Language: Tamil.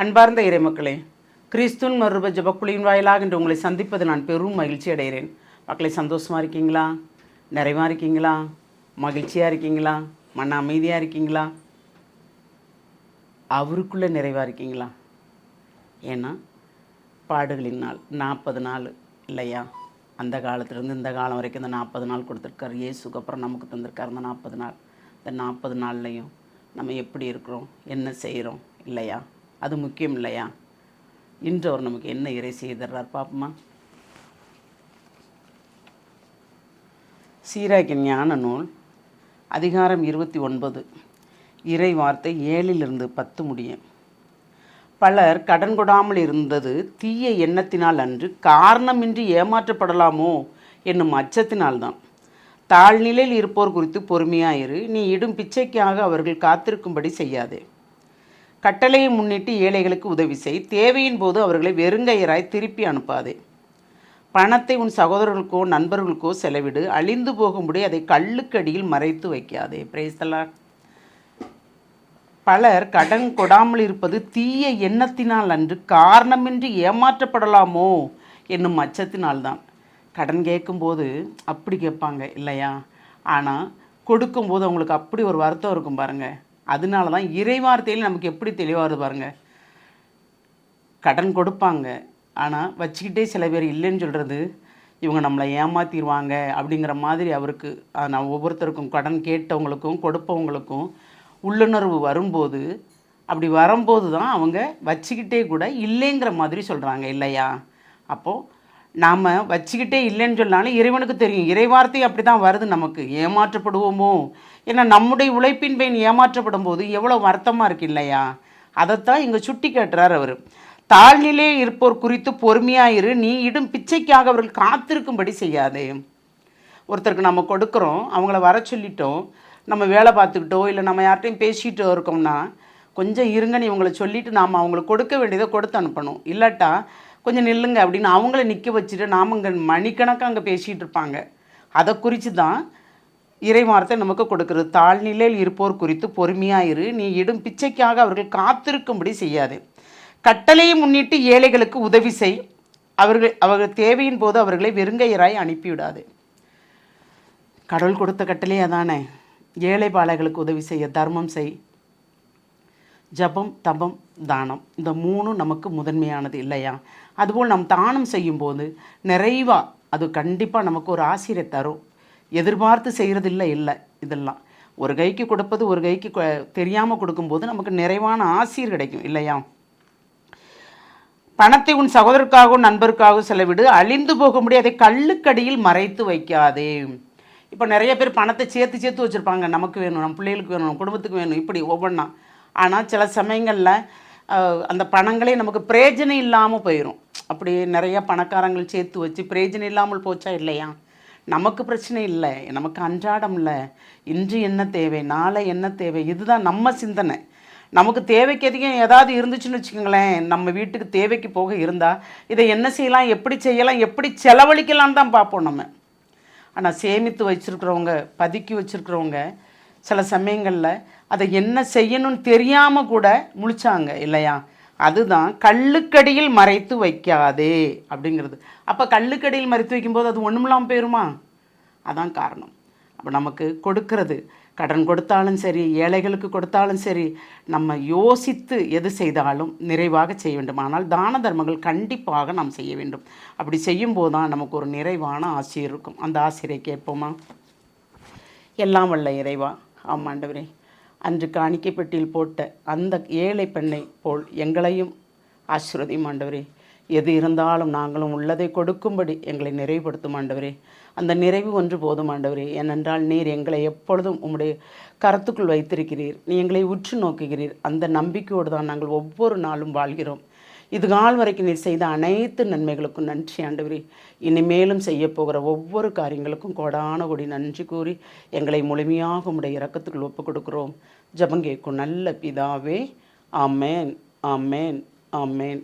அன்பார்ந்த இறைமக்களே, கிறிஸ்துவின் மறுரூப ஜெபக்குழியின் வாயிலாக இன்று உங்களை சந்திப்பது நான் பெரும் மகிழ்ச்சி அடைகிறேன். மக்களை, சந்தோஷமாக இருக்கீங்களா? நிறைவாக இருக்கீங்களா? மகிழ்ச்சியாக இருக்கீங்களா? மன அமைதியாக இருக்கீங்களா? அவருக்குள்ளே நிறைவாக இருக்கீங்களா? ஏன்னா பாடுகளின் நாள் 40 நாள் இல்லையா? அந்த காலத்துலேருந்து இந்த காலம் வரைக்கும் இந்த 40 நாள் கொடுத்துருக்காரு. இயேசுக்கு அப்புறம் நமக்கு தந்திருக்காரு இந்த 40 நாள். இந்த 40 நாள்லையும் நம்ம எப்படி இருக்கிறோம், என்ன செய்கிறோம் இல்லையா? அது முக்கியம் இல்லையா? இன்று அவர் நமக்கு என்ன இறை செய்திடுறார் பார்ப்போமா? சீராக்கின் ஞான நூல் அதிகாரம் 29 இறை வார்த்தை 7-10 முடியும். பலர் கடன் கொடாமல் இருந்தது தீய எண்ணத்தினால் அன்று, காரணமின்றி ஏமாற்றப்படலாமோ என்னும் அச்சத்தினால்தான். தாழ்நிலையில் இருப்போர் குறித்து பொறுமையாயிரு, நீ இடும் பிச்சைக்காக அவர்கள் காத்திருக்கும்படி செய்யாதே. கட்டளையை முன்னிட்டு ஏழைகளுக்கு உதவி செய், தேவையின் போது அவர்களை வெறுங்கையராய் திருப்பி அனுப்பாதே. பணத்தை உன் சகோதரர்களுக்கோ நண்பர்களுக்கோ செலவிடு, அழிந்து போகும்படி அதை கல்லுக்கடியில் மறைத்து வைக்காதே. Praise the lord. பலர் கடன் கொடாமல் இருப்பது தீய எண்ணத்தினால் அன்று, காரணமின்றி ஏமாற்றப்படலாமோ என்னும் அச்சத்தினால்தான். கடன் கேட்கும்போது அப்படி கேட்பாங்க இல்லையா? ஆனால் கொடுக்கும்போது அவங்களுக்கு அப்படி ஒரு வருத்தம் இருக்கும் பாருங்கள். அதனால தான் இறை வார்த்தையில் நமக்கு எப்படி தெளிவாகுது பாருங்கள். கடன் கொடுப்பாங்க, ஆனால் வச்சுக்கிட்டே சில பேர் இல்லைன்னு சொல்கிறது, இவங்க நம்மளை ஏமாற்றிடுவாங்க அப்படிங்கிற மாதிரி அவருக்கு நான் ஒவ்வொருத்தருக்கும் கடன் கேட்டவங்களுக்கும் கொடுப்பவங்களுக்கும் உள்ளுணர்வு வரும்போது, அப்படி வரும்போது தான் அவங்க வச்சுக்கிட்டே கூட இல்லைங்கிற மாதிரி சொல்கிறாங்க இல்லையா? அப்போது நாம் வச்சுக்கிட்டே இல்லைன்னு சொன்னாலும் இறைவனுக்கு தெரியும், இறை வார்த்தை அப்படி தான் வருது. நமக்கு ஏமாற்றப்படுவோமோ, ஏன்னா நம்முடைய உழைப்பின் பயன் ஏமாற்றப்படும் போது எவ்வளோ வருத்தமாக இருக்கு இல்லையா? அதைத்தான் இங்கே சுட்டி காட்டுறார் அவர். தாழ்நிலையில் இருப்போர் குறித்து பொறுமையாயிரு, நீ இடும் பிச்சைக்காக அவர்கள் காத்திருக்கும்படி செய்யாதே. ஒருத்தருக்கு நம்ம கொடுக்குறோம், அவங்கள வர சொல்லிட்டோம், நம்ம வேலை பார்த்துக்கிட்டோ இல்லை நம்ம யார்கிட்டையும் பேசிகிட்டோ இருக்கோம்னா, கொஞ்சம் இருங்கன்னு இவங்களை சொல்லிவிட்டு நாம் அவங்களுக்கு கொடுக்க வேண்டியதை கொடுத்து அனுப்பணும். இல்லாட்டா கொஞ்சம் நில்லுங்க அப்படின்னு அவங்கள நிற்க வச்சுட்டு நாம் இங்கே மணிக்கணக்காக அங்கே பேசிகிட்டு இருப்பாங்க. அதை குறித்து தான் இறை வார்த்தை நமக்கு கொடுக்குறது. தாழ்நிலையில் இருப்போர் குறித்து பொறுமையாயிரு, நீ இடும் பிச்சைக்காக அவர்கள் காத்திருக்கும்படி செய்யாது. கட்டளையை முன்னிட்டு ஏழைகளுக்கு உதவி செய், அவர்கள் தேவையின் போது அவர்களை வெறுங்கையராய் அனுப்பிவிடாது. கடவுள் கொடுத்த கட்டளை அதானே. ஏழை பாலைகளுக்கு உதவி செய்ய, தர்மம் செய், ஜபம், தபம், தானம், இந்த 3 நமக்கு முதன்மையானது இல்லையா? அதுபோல் நம் தானம் செய்யும்போது நிறைவாக அது கண்டிப்பாக நமக்கு ஒரு ஆசிரை தரும். எதிர்பார்த்து செய்கிறது இல்லை இதெல்லாம் ஒரு கைக்கு கொடுப்பது ஒரு கைக்கு தெரியாமல் கொடுக்கும்போது நமக்கு நிறைவான ஆசிர் கிடைக்கும் இல்லையா? பணத்தை உன் சகோதரருக்காகவும் நண்பருக்காகவும் செலவிடு, அழிந்து போகும்படி அதை கல்லுக்கடியில் மறைத்து வைக்காதே. இப்போ நிறைய பேர் பணத்தை சேர்த்து வச்சுருப்பாங்க. நமக்கு வேணும், நம்ம பிள்ளைகளுக்கு வேணும், நம்ம குடும்பத்துக்கு வேணும், இப்படி ஒவ்வொன்றா. ஆனால் சில சமயங்களில் அந்த பணங்களே நமக்கு பிரயோஜனம் இல்லாமல் போயிடும். அப்படி நிறையா பணக்காரங்கள் சேர்த்து வச்சு பிரயோஜனம் இல்லாமல் போச்சா இல்லையா? நமக்கு பிரச்சனை இல்லை, நமக்கு அன்றாடம் இல்லை, இன்று என்ன தேவை, நாளை என்ன தேவை, இதுதான் நம்ம சிந்தனை. நமக்கு தேவைக்கு அதிகம் ஏதாவது இருந்துச்சுன்னு வச்சுக்கோங்களேன், நம்ம வீட்டுக்கு தேவைக்கு போக இருந்தால் இதை என்ன செய்யலாம், எப்படி செய்யலாம், எப்படி செலவழிக்கலான்னு தான் பார்ப்போம் நம்ம. ஆனால் சேமித்து வச்சுருக்கிறவங்க, பதுக்கி வச்சுருக்கிறவங்க சில சமயங்களில் அதை என்ன செய்யணும்னு தெரியாமல் கூட முழிச்சாங்க இல்லையா? அதுதான் கல்லுக்கடியில் மறைத்து வைக்காதே அப்படிங்கிறது. அப்போ கல்லுக்கடியில் மறைத்து வைக்கும்போது அது ஒன்றுமில்லாமல் போயிருமா? அதான் காரணம். அப்போ நமக்கு கொடுக்கறது, கடன் கொடுத்தாலும் சரி, ஏழைகளுக்கு கொடுத்தாலும் சரி, நம்ம யோசித்து எது செய்தாலும் நிறைவாக செய்ய வேண்டும். ஆனால் தான தர்மங்கள் கண்டிப்பாக நாம் செய்ய வேண்டும். அப்படி செய்யும்போது தான் நமக்கு ஒரு நிறைவான ஆசிரியர் இருக்கும். அந்த ஆசிரியை கேட்போமா? எல்லாம் வல்ல இறைவா, ஆமாண்டவரே, அன்று காணிக்கை பெட்டியில் போட்ட அந்த ஏழை பெண்ணை போல் எங்களையும் ஆசீர்வதியும் ஆண்டவரே. எது இருந்தாலும் நாங்களும் உள்ளதை கொடுக்கும்படி எங்களை நிறைவுபடுத்தும் ஆண்டவரே. அந்த நிறைவு ஒன்று போதும் ஆண்டவரே. ஏனென்றால் நீர் எங்களை எப்பொழுதும் உம்முடைய கரத்துக்குள் வைத்திருக்கிறீர், நீ எங்களை உற்று நோக்குகிறீர். அந்த நம்பிக்கையோடு தான் நாங்கள் ஒவ்வொரு நாளும் வாழ்கிறோம். இது நாள் வரைக்கும் நீர் செய்த அனைத்து நன்மைகளுக்கும் நன்றி ஆண்டவரே. இனிமேலும் செய்ய போகிற ஒவ்வொரு காரியங்களுக்கும் கோடான கோடி நன்றி கூறி எங்களை முழுமையாக உம்முடைய இரக்கத்துக்குள் ஒப்புக் கொடுக்கிறோம். ஜெபம் கேட்கும் நல்ல பிதாவே. ஆமேன், ஆமேன், ஆமேன்.